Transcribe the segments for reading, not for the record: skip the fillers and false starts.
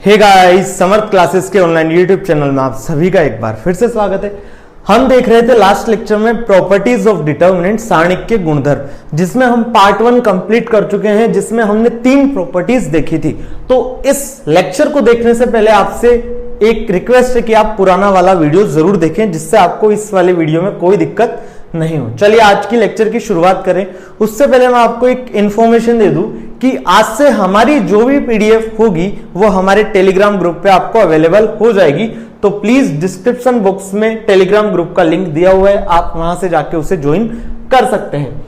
Hey guys, समर्थ classes के online YouTube channel में आप सभी का एक बार फिर से स्वागत है। हम देख रहे थे लास्ट लेक्चर में प्रॉपर्टीज ऑफ डिटर्मिनेंट, सारणिक के गुणधर्म, जिसमें हम पार्ट 1 कंप्लीट कर चुके हैं, जिसमें हमने 3 प्रॉपर्टीज देखी थी। तो इस लेक्चर को देखने से पहले आपसे एक रिक्वेस्ट है कि आप पुराना वाला वीडियो जरूर देखें, जिससे आपको इस वाले वीडियो में कोई दिक्कत नहीं हो। चलिए आज की लेक्चर की शुरुआत करें। उससे पहले मैं आपको एक इंफॉर्मेशन दे दूं कि आज से हमारी जो भी पीडीएफ होगी वो हमारे टेलीग्राम ग्रुप पे आपको अवेलेबल हो जाएगी। तो प्लीज डिस्क्रिप्शन बॉक्स में टेलीग्राम ग्रुप का लिंक दिया हुआ है, आप वहां से जाके उसे ज्वाइन कर सकते हैं।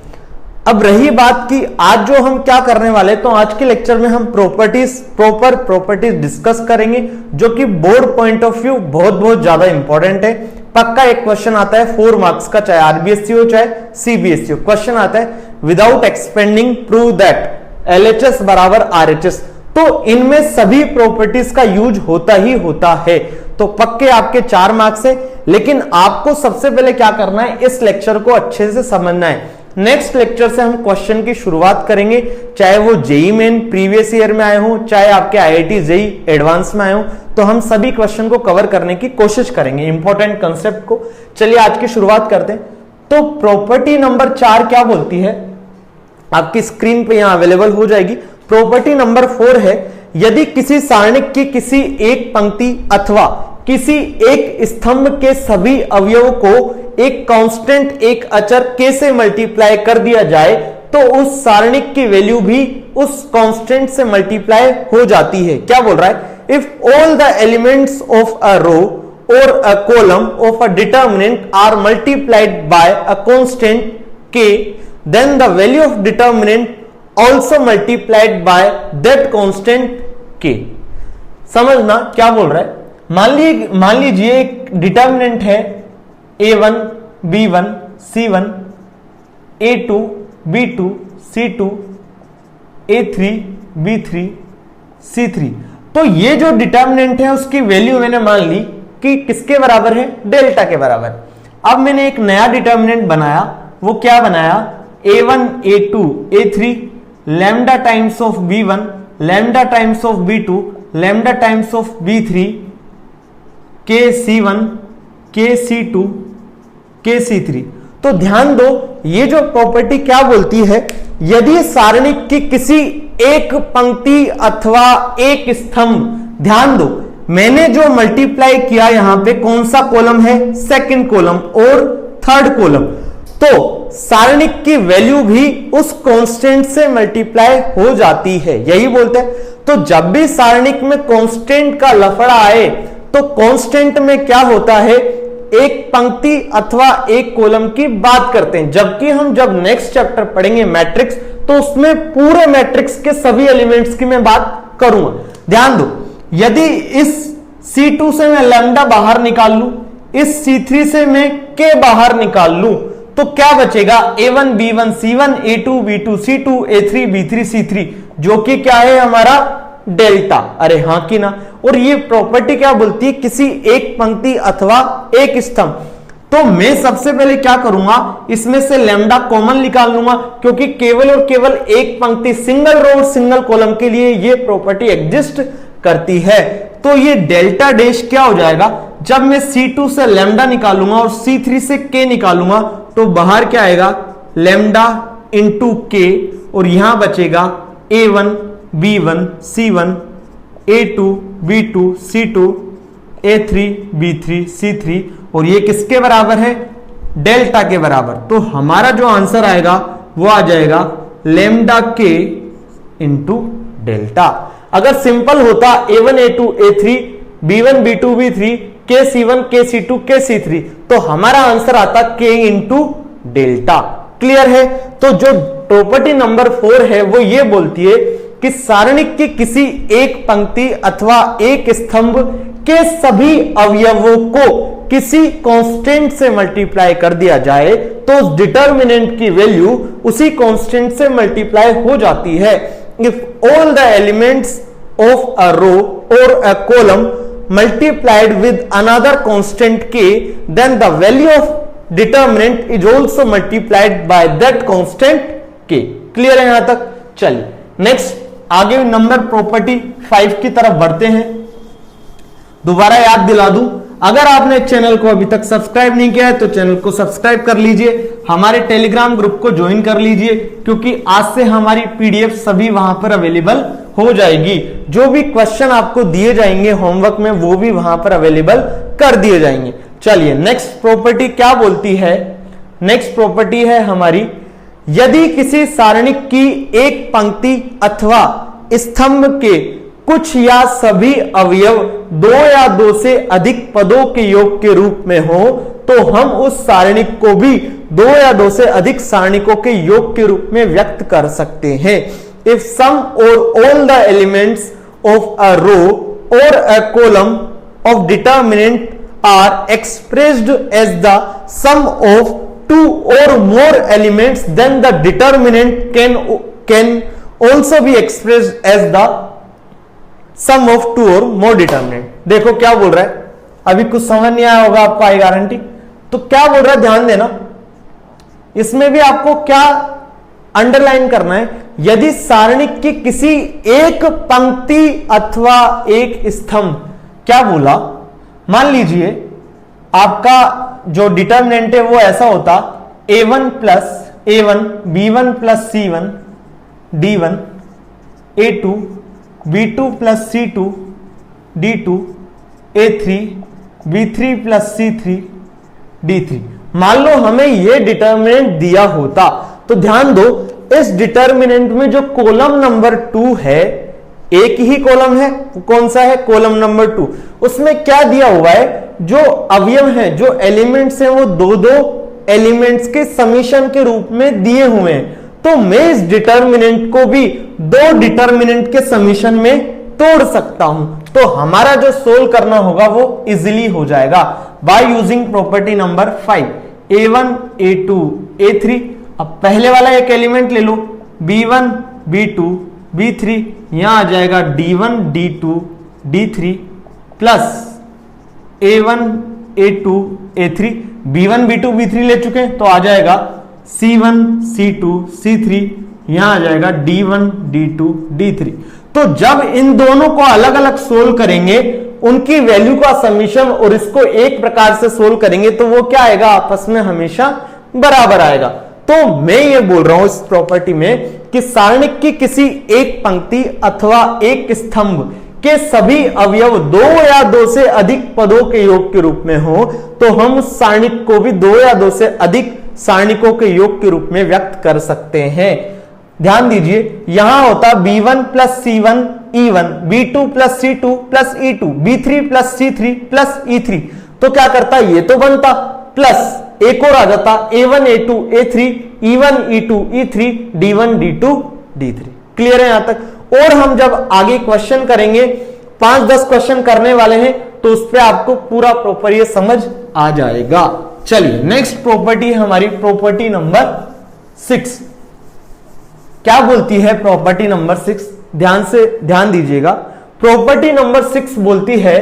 अब रही बात कि आज जो हम क्या करने वाले, तो आज के लेक्चर में हम प्रॉपर प्रॉपर्टीज डिस्कस करेंगे, जो कि बोर्ड पॉइंट ऑफ व्यू बहुत ज्यादा इंपॉर्टेंट है। पक्का एक क्वेश्चन आता है 4 मार्क्स का, चाहे आरबीएससी हो चाहे सीबीएसई हो। क्वेश्चन आता है without expanding prove that LHS बराबर आरएचएस। तो इनमें सभी प्रॉपर्टीज का यूज होता ही होता है। तो पक्के आपके 4 मार्क्स है, लेकिन आपको सबसे पहले क्या करना है, इस लेक्चर को अच्छे से समझना है। नेक्स्ट लेक्चर से हम क्वेश्चन की शुरुआत करेंगे, चाहे वो जेई मेन प्रीवियस ईयर में आए हो, चाहे आपके आईआईटी जेई एडवांस में आए हो, तो हम सभी क्वेश्चन को कवर करने की कोशिश करेंगे, इंपॉर्टेंट कंसेप्ट को। चलिए आज की शुरुआत करते हैं। तो प्रॉपर्टी नंबर 4 क्या बोलती है, आपकी स्क्रीन पे यहां अवेलेबल हो जाएगी। प्रॉपर्टी नंबर 4 है, यदि किसी सारणिक की किसी एक पंक्ति अथवा किसी एक स्तंभ के सभी अवयवों को एक कांस्टेंट, एक अचर k से मल्टीप्लाई कर दिया जाए, तो उस सारणिक की वैल्यू भी उस कांस्टेंट से मल्टीप्लाई हो जाती है। क्या बोल रहा है, if all the elements of a row और a column of a determinant are multiplied by a constant k, then the value of determinant also multiplied by that constant k। समझना क्या बोल रहा है। मान लीजिए एक डिटर्मिनेंट है a1 b1 c1 a2 b2 c2 a3 b3 c3। तो ये जो डिटर्मिनेंट है उसकी वैल्यू मैंने मान ली कि किसके बराबर है, डेल्टा के बराबर। अब मैंने एक नया डिटर्मिनेंट बनाया, वो क्या बनाया, a1 a2 a3 lambda times of b1 lambda times of b2 lambda times of b3 k c1 k c2 k c3। तो ध्यान दो, ये जो प्रॉपर्टी क्या बोलती है, यदि सारणिक की किसी एक पंक्ति अथवा एक स्तंभ, ध्यान दो मैंने जो मल्टीप्लाई किया यहां पे कौन सा कॉलम है, सेकंड कॉलम और थर्ड कॉलम, तो सारणिक की वैल्यू भी उस कांस्टेंट से मल्टीप्लाई हो जाती है, यही बोलते हैं। तो जब भी सारणिक में कांस्टेंट का लफड़ा आए, तो कांस्टेंट में क्या होता है, एक पंक्ति अथवा एक कॉलम की बात करते हैं। जबकि हम जब नेक्स्ट चैप्टर पढ़ेंगे मैट्रिक्स, तो उसमें पूरे मैट्रिक्स के सभी एलिमेंट्स की मैं बात करूंगा। ध्यान दो, यदि इस C2 से मैं लैम्डा बाहर निकाल लूं, इस C3 से मैं K बाहर निकाल लूं, तो क्या बचेगा, a1 b1 c1 a2 b2 c2 a3 b3 c3, जो कि क्या है हमारा डेल्टा। अरे हां कि ना। और ये प्रॉपर्टी क्या बोलती है, किसी एक पंक्ति अथवा एक स्तंभ। तो मैं सबसे पहले क्या करूंगा, इसमें से लैम्डा कॉमन निकाल लूंगा, क्योंकि केवल और केवल एक पंक्ति, सिंगल रो और सिंगल कॉलम के लिए ये प्रॉपर्टी एग्जिस्ट करती है। तो ये डेल्टा डैश क्या हो जाएगा, जब मैं C2 से लैम्डा निकालूंगा और C3 से K निकालूंगा, तो बाहर क्या आएगा, लैम्डा इंटू K, और यहां बचेगा a1 b1 c1 a2 b2 c2 a3 b3 c3, और ये किसके बराबर है, डेल्टा के बराबर। तो हमारा जो आंसर आएगा वो आ जाएगा लैम्डा k इंटू डेल्टा। अगर सिंपल होता a1 a2 a3 b1 b2 b3 k c1 k c2 k c3, तो हमारा आंसर आता k इंटू डेल्टा। क्लियर है। तो जो प्रॉपर्टी नंबर 4 है वो ये बोलती है कि सारणिक की किसी एक पंक्ति अथवा एक स्तंभ के सभी अवयवों को किसी कांस्टेंट से मल्टीप्लाई कर दिया जाए, तो उस डिटर्मिनेंट की वैल्यू उसी कांस्टेंट से मल्टीप्लाई हो जाती है। If all the elements of a row और a column multiplied with another constant k, then the value of determinant is also multiplied by that constant k। Clear है यहां तक। चलिए नेक्स्ट आगे नंबर प्रॉपर्टी 5 की तरफ बढ़ते हैं। दोबारा याद दिला दूं, अगर आपने चैनल को अभी तक सब्सक्राइब नहीं किया है तो चैनल को सब्सक्राइब कर लीजिए, हमारे टेलीग्राम ग्रुप को ज्वाइन कर लीजिए, क्योंकि आज से हमारी पीडीएफ सभी वहां पर अवेलेबल हो जाएगी। जो भी क्वेश्चन आपको दिए जाएंगे होमवर्क में वो भी वहां पर अवेलेबल कर दिए जाएंगे। चलिए नेक्स्ट प्रॉपर्टी क्या बोलती है। नेक्स्ट प्रॉपर्टी है हमारी, यदि किसी सारणिक की एक पंक्ति अथवा स्तंभ के कुछ या सभी अवयव दो या दो से अधिक पदों के योग के रूप में हो तो हम उस सारणिक को भी दो या दो से अधिक सारणिकों के योग के रूप में व्यक्त कर सकते हैं। इफ सम और all the elements of a row और a column of determinant are expressed as the sum of two or more elements, then the determinant can also be expressed as the sum of two or more determinant। देखो क्या बोल रहा है, अभी कुछ समझ नहीं आया होगा आपको, आई गारंटी। तो क्या बोल रहा है ध्यान देना, इसमें भी आपको क्या अंडरलाइन करना है, यदि सारणिक की किसी एक पंक्ति अथवा एक स्तंभ, क्या बोला, मान लीजिए आपका जो डिटर्मिनेंट है वो ऐसा होता a1 plus a1 b1 plus c1 d1 a2 b2 plus c2 d2 a3 b3 plus c3 d3। मान लो हमें ये डिटर्मिनेंट दिया होता, तो ध्यान दो इस डिटर्मिनेंट में जो कॉलम नंबर 2 है, एक ही कॉलम है, कौन सा है, कॉलम नंबर 2, उसमें क्या दिया हुआ है, जो अवयव हैं, जो एलिमेंट्स हैं वो दो दो एलिमेंट्स के समीशन के रूप में दिए हुए हैं। तो मैं इस डिटर्मिनेंट को भी दो डिटर्मिनेंट के समीशन में तोड़ सकता हूं। तो हमारा जो सोल्व करना होगा वो इजीली हो जाएगा by using property number 5, a1 a2 a3। अब पहले वाला एक एलिमेंट ले लो, b1 b2 b3, यहां आ जाएगा d1 d2 d3 plus a1 a2 a3, b1 b2 b3 ले चुके हैं तो आ जाएगा c1 c2 c3, यहां आ जाएगा d1 d2 d3। तो जब इन दोनों को अलग अलग सोल्व करेंगे, उनकी वैल्यू का समीशन और इसको एक प्रकार से सोल्व करेंगे तो वो क्या आएगा, आपस में हमेशा बराबर आएगा। तो मैं ये बोल रहा हूं इस प्रॉपर्टी में कि सारणिक की किसी एक पंक्ति अथवा एक स्तंभ के सभी अवयव दो या दो से अधिक पदों के योग के रूप में हो तो हम उस सारणिक को भी दो या दो से अधिक सारणिकों के योग के रूप में व्यक्त कर सकते हैं। ध्यान दीजिए, यहां होता b1 plus c1 e1, b2 plus c2 plus e2, b3 plus c3 plus e3। तो क्या करता, ये तो बनता, प्लस एक और आ जाता a1 a2 a3 e1 e2 e3 d1 d2 d3। Clear है यहां तक। और हम जब आगे क्वेश्चन करेंगे, 5-10 क्वेश्चन करने वाले हैं, तो उस पर आपको पूरा प्रॉपर ये समझ आ जाएगा। चलिए नेक्स्ट प्रॉपर्टी हमारी प्रॉपर्टी नंबर 6 क्या बोलती है। प्रॉपर्टी नंबर 6 ध्यान दीजिएगा। प्रॉपर्टी नंबर 6 बोलती है,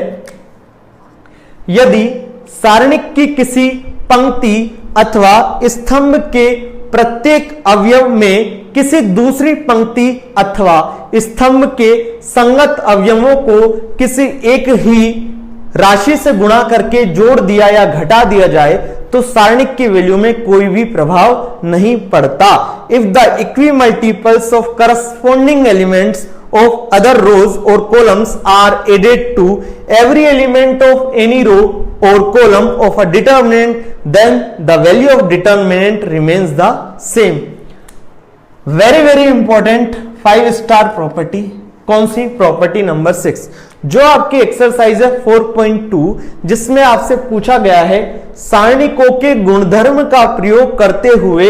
यदि सारणिक की किसी पंक्ति अथवा स्तंभ के प्रत्येक अवयव में किसी दूसरी पंक्ति अथवा स्तंभ के संगत अवयवों को किसी एक ही राशि से गुणा करके जोड़ दिया या घटा दिया जाए तो सारणिक की वैल्यू में कोई भी प्रभाव नहीं पड़ता। If the equi multiples of corresponding elements of other rows or columns are added to every element of any row or column of a determinant, then the value of determinant remains the same। very important 5-star property. कौन सी, property number 6, जो आपकी exercise है 4.2, जिसमें आपसे पूछा गया है सारणिकों के गुणधर्म का प्रयोग करते हुए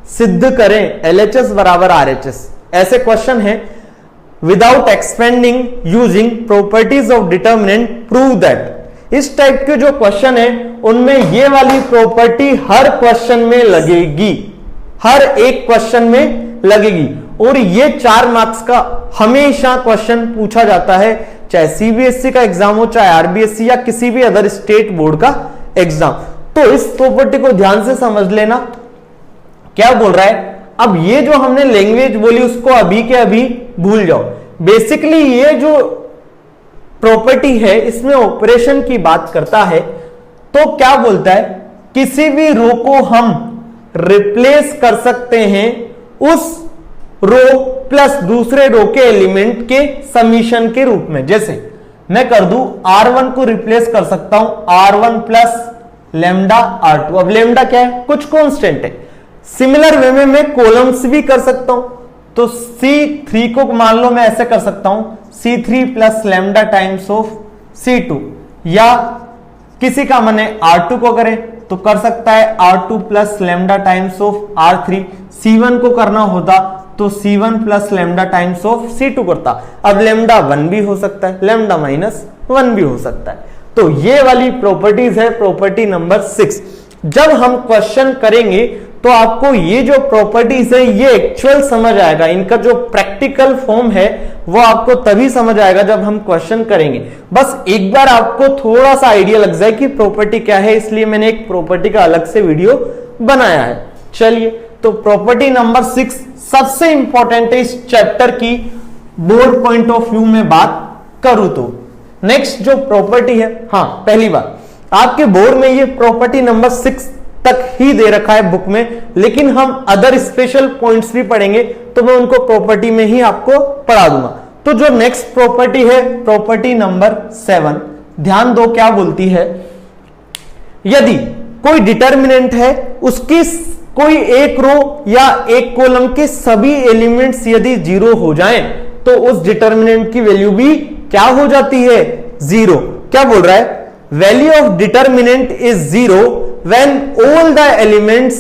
सिद्ध करें LHS बराबर RHS। ऐसे क्वेश्चन है, without expanding using properties of determinant prove that. इस टाइप के जो क्वेश्चन है उनमें ये वाली प्रॉपर्टी हर क्वेश्चन में लगेगी, हर एक क्वेश्चन में लगेगी। और ये 4 मार्क्स का हमेशा क्वेश्चन पूछा जाता है, चाहे सीबीएसई का एग्जाम हो, चाहे आरबीएसई या किसी भी अदर स्टेट बोर्ड का एग्जाम। तो इस प्रॉपर्टी को ध्यान से समझ लेना, क्या बोल रहा है। अब ये जो हमने लैंग्वेज बोली उसको अभी के अभी भूल जाओ। बेसिकली ये जो प्रॉपर्टी है, इसमें ऑपरेशन की बात करता है, तो क्या बोलता है, किसी भी रो को हम रिप्लेस कर सकते हैं उस रो प्लस दूसरे रो के एलिमेंट के समीशन के रूप में। जैसे मैं कर दूं R1 को रिप्लेस कर सकता हूं R1 प्लस लेमडा R2। अब लेमडा क्या है, कुछ कांस्टेंट है। सिमिलर वे में मैं कॉलम्स भी कर सकता हूं, तो C3 को मान लो मैं ऐसे कर सकता हूं C3 plus lambda times of C2, या किसी का मैंने R2 को करें तो कर सकता है R2 plus lambda times of R3। C1 को करना होता तो C1 plus lambda times of C2 करता। अब लेमडा 1 भी हो सकता है, लेमडा माइनस 1 भी हो सकता है। तो ये वाली प्रॉपर्टीज है प्रॉपर्टी नंबर 6। जब हम क्वेश्चन करेंगे तो आपको ये जो प्रॉपर्टीज है ये एक्चुअल समझ आएगा, इनका जो प्रैक्टिकल फॉर्म है वो आपको तभी समझ आएगा जब हम क्वेश्चन करेंगे। बस एक बार आपको थोड़ा सा आइडिया लग जाए कि प्रॉपर्टी क्या है, इसलिए मैंने एक प्रॉपर्टी का अलग से वीडियो बनाया है। चलिए, तो प्रॉपर्टी नंबर 6 सबसे इंपॉर्टेंट है इस चैप्टर की बोर्ड पॉइंट ऑफ व्यू में बात करूं तो। नेक्स्ट जो प्रॉपर्टी है, हाँ पहली बात आपके बोर्ड में ये प्रॉपर्टी नंबर 6 तक ही दे रखा है बुक में, लेकिन हम अदर स्पेशल पॉइंट्स भी पढ़ेंगे तो मैं उनको प्रॉपर्टी में ही आपको पढ़ा दूंगा। तो जो नेक्स्ट प्रॉपर्टी है प्रॉपर्टी नंबर 7, ध्यान दो क्या बोलती है, यदि कोई डिटर्मिनेंट है उसकी कोई एक रो या एक कॉलम के सभी एलिमेंट्स यदि 0 हो जाएं तो उस डिटर्मिनेंट की वैल्यू भी क्या हो जाती है, 0। क्या बोल रहा है, value of determinant is 0 when all the elements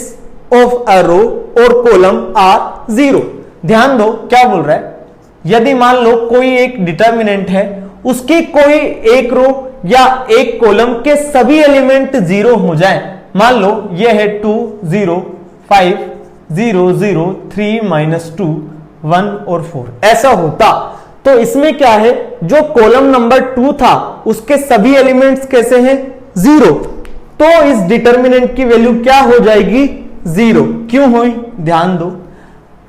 of a row or column are 0। ध्यान दो क्या बोल रहा है, यदि मान लो कोई एक डिटर्मिनेंट है, उसकी कोई एक रो या एक कॉलम के सभी एलिमेंट 0 हो जाएं, मान लो ये है 2 0 5 0 0 3 -2 1 और 4, ऐसा होता तो इसमें क्या है, जो कॉलम नंबर 2 था उसके सभी एलिमेंट्स कैसे हैं, 0, तो इस डिटर्मिनेंट की वैल्यू क्या हो जाएगी, 0। क्यों हुई, ध्यान दो,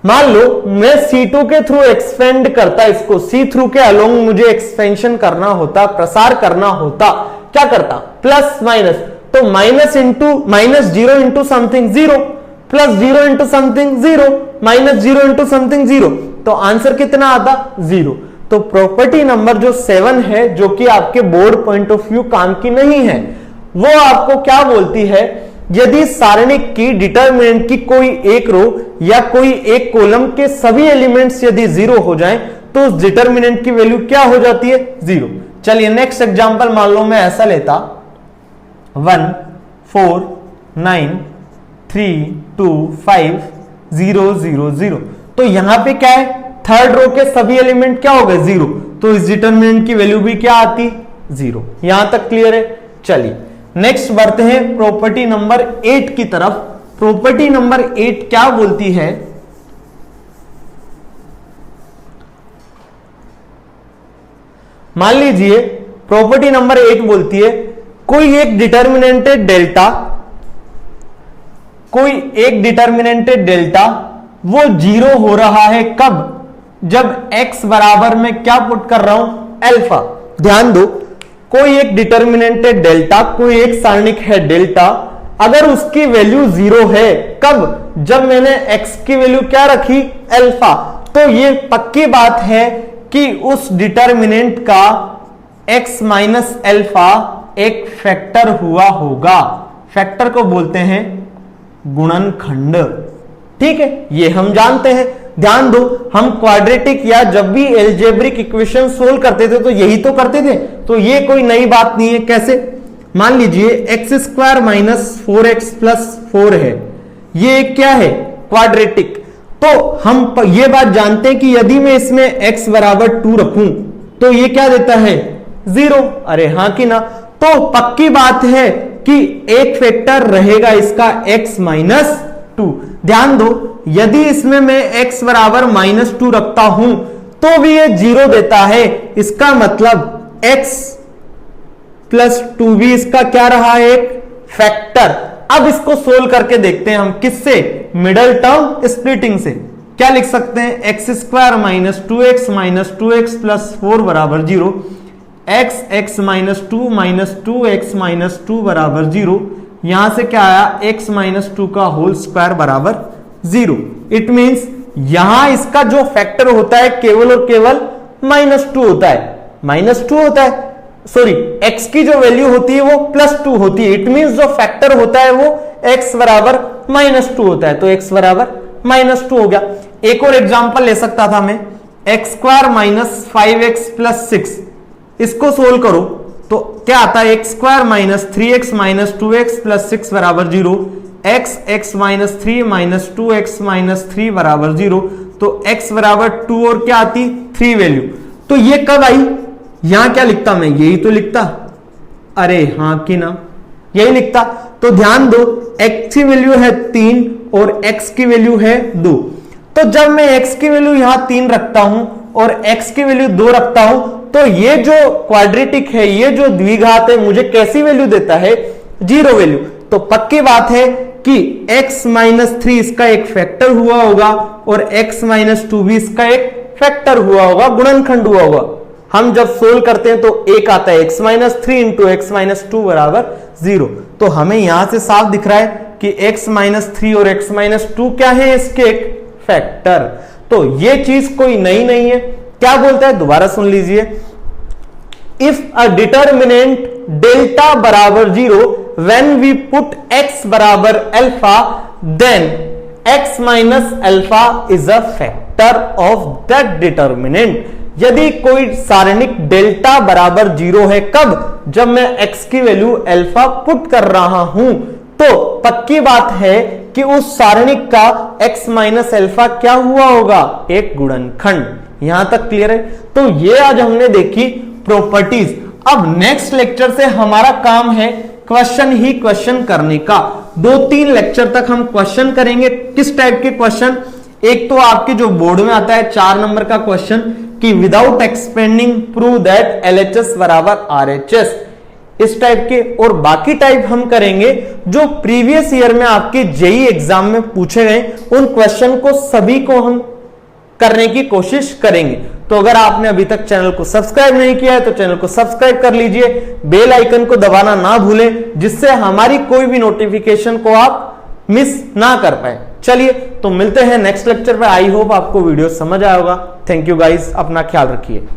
मान लो मैं C2 के थ्रू एक्सपेंड करता, इसको C थ्रू के अलोंग मुझे एक्सपेंशन करना होता, प्रसार करना होता, क्या करता, प्लस माइनस, तो minus into minus 0 into something 0, plus 0 into something 0, minus 0 into something 0, तो आंसर कितना आता, 0। तो प्रॉपर्टी नंबर जो 7 है, जो कि आपके बोर्ड पॉइंट ऑफ व्यू काम की नहीं है, वो आपको क्या बोलती है, यदि सारणिक की डिटर्मिनेंट की कोई एक रो या कोई एक कॉलम के सभी एलिमेंट्स यदि 0 हो जाएं तो उस डिटर्मिनेंट की वैल्यू क्या हो जाती है, 0। चलिए नेक्स्ट एग्जांपल मान लो मैं ऐसा लेता 1 4 9 3 2 5 0 0 0, तो यहां पे क्या है, थर्ड रो के सभी एलिमेंट क्या हो गए, 0, तो इस डिटर्मिनेंट की वैल्यू भी क्या आती, 0। यहां तक क्लियर है। चलिए नेक्स्ट बढ़ते हैं प्रॉपर्टी नंबर 8 की तरफ। प्रॉपर्टी नंबर 8 क्या बोलती है, मान लीजिए प्रॉपर्टी नंबर 8 बोलती है कोई एक डिटर्मिनेंट है डेल्टा, कोई एक डिटर्मिनेंट है डेल्टा, वो 0 हो रहा है कब, जब x बराबर में क्या पुट कर रहा हूं, अल्फा। ध्यान दो, कोई एक डिटर्मिनेंट है डेल्टा, कोई एक सारणिक है डेल्टा, अगर उसकी वैल्यू 0 है कब, जब मैंने x की वैल्यू क्या रखी, अल्फा, तो ये पक्की बात है कि उस डिटर्मिनेंट का x माइनस अल्फा एक फैक्टर हुआ होगा। फैक्टर को बोलते हैं गुणनखंड, ठीक है, ये हम जानते हैं। ध्यान दो, हम क्वाड्रेटिक या जब भी एल्जेब्रिक इक्वेशन सोल्व करते थे तो यही तो करते थे, तो ये कोई नई बात नहीं है। कैसे, मान लीजिए x square minus 4x plus 4 है, ये क्या है, क्वाड्रेटिक। तो हम ये बात जानते हैं कि यदि मैं इसमें x बराबर 2 रखूं तो ये क्या देता है, 0। अरे हाँ कि ना, तो पक्की बात है कि एक फैक्टर रहेगा इसका x माइनस 2। ध्यान दो, यदि इसमें मैं x बराबर -2 रखता हूं तो भी ये 0 देता है, इसका मतलब x प्लस 2 भी इसका क्या रहा है, एक फैक्टर। अब इसको सोल्व करके देखते हैं हम, किससे, मिडल टर्म स्प्लिटिंग से। क्या लिख सकते हैं, x square minus 2x plus 4 बराबर 0। X x minus two x minus two बराबर 0, यहां से क्या आया एक्स माइनस टू का होल स्क्वायर बराबर 0। इट मींस यहां इसका जो फैक्टर होता है केवल और केवल -2 होता है, -2 होता है, सॉरी x की जो वैल्यू होती है वो +2 होती है। इट मींस जो फैक्टर होता है वो x बराबर -2 होता है, तो x बराबर -2 हो गया। एक और एग्जांपल ले सकता था मैं, x² माइनस 5x प्लस 6, इसको सोल्व करो तो क्या आता है x² minus 3x minus 2x plus 6 बराबर 0, x minus 3 minus 2x minus 3 बराबर 0, तो x बराबर 2 और क्या आती 3 वैल्यू। तो ये कब आई, यहां क्या लिखता मैं, यही तो लिखता, अरे हाँ कि ना, यही लिखता। तो ध्यान दो x की वैल्यू है 3 और x की वैल्यू है 2। तो जब मैं x की वैल्यू यहां 3 रखता हूं और x की वैल्यू 2 रखता हूं, तो ये जो क्वाड्रेटिक है, ये जो द्विघात है, मुझे कैसी वैल्यू देता है, 0 वैल्यू। तो पक्की बात है कि x माइनस 3 इसका एक फैक्टर हुआ होगा और x माइनस 2 भी इसका एक फैक्टर हुआ होगा, गुणनखंड हुआ होगा। हम जब सोल्व करते हैं तो एक आता है x minus 3 into x minus 2 बराबर 0। तो हमें यहां से साफ दिख रहा है कि x माइनस 3 और x माइनस 2 क्या है, इसके एक फैक्टर। तो ये चीज कोई नई नहीं है। क्या बोलता है, दोबारा सुन लीजिए, इफ अ डिटर्मिनेंट डेल्टा बराबर 0 व्हेन वी पुट x बराबर alpha then x minus alpha is a factor of that determinant. यदि कोई सारणिक डेल्टा बराबर 0 है, कब, जब मैं x की वैल्यू अल्फा पुट कर रहा हूं, तो पक्की बात है कि उस सारणिक का x माइनस अल्फा क्या हुआ होगा, एक गुणनखंड। यहां तक क्लियर है। तो ये आज हमने देखी प्रॉपर्टीज। अब नेक्स्ट लेक्चर से हमारा काम है क्वेश्चन ही क्वेश्चन करने का। 2-3 लेक्चर तक हम क्वेश्चन करेंगे। किस टाइप के क्वेश्चन, एक तो आपके जो बोर्ड में आता है 4 नंबर का क्वेश्चन कि without expanding prove that LHS बराबर RHS, इस टाइप के। और बाकी टाइप हम करेंगे जो प्रीवियस ईयर में आपके जेईई एग्जाम में पूछे गए, उन क्वेश्चन को सभी को हम करने की कोशिश करेंगे। तो अगर आपने अभी तक चैनल को सब्सक्राइब नहीं किया है तो चैनल को सब्सक्राइब कर लीजिए, बेल आइकन को दबाना ना भूलें, जिससे हमारी कोई भी नोटिफिकेशन को आप मिस ना कर पाए। चलिए तो मिलते हैं नेक्स्ट लेक्चर पे। आई होप आपको वीडियो समझ आया होगा। थैंक यू गाइस, अपना ख्याल रखिए।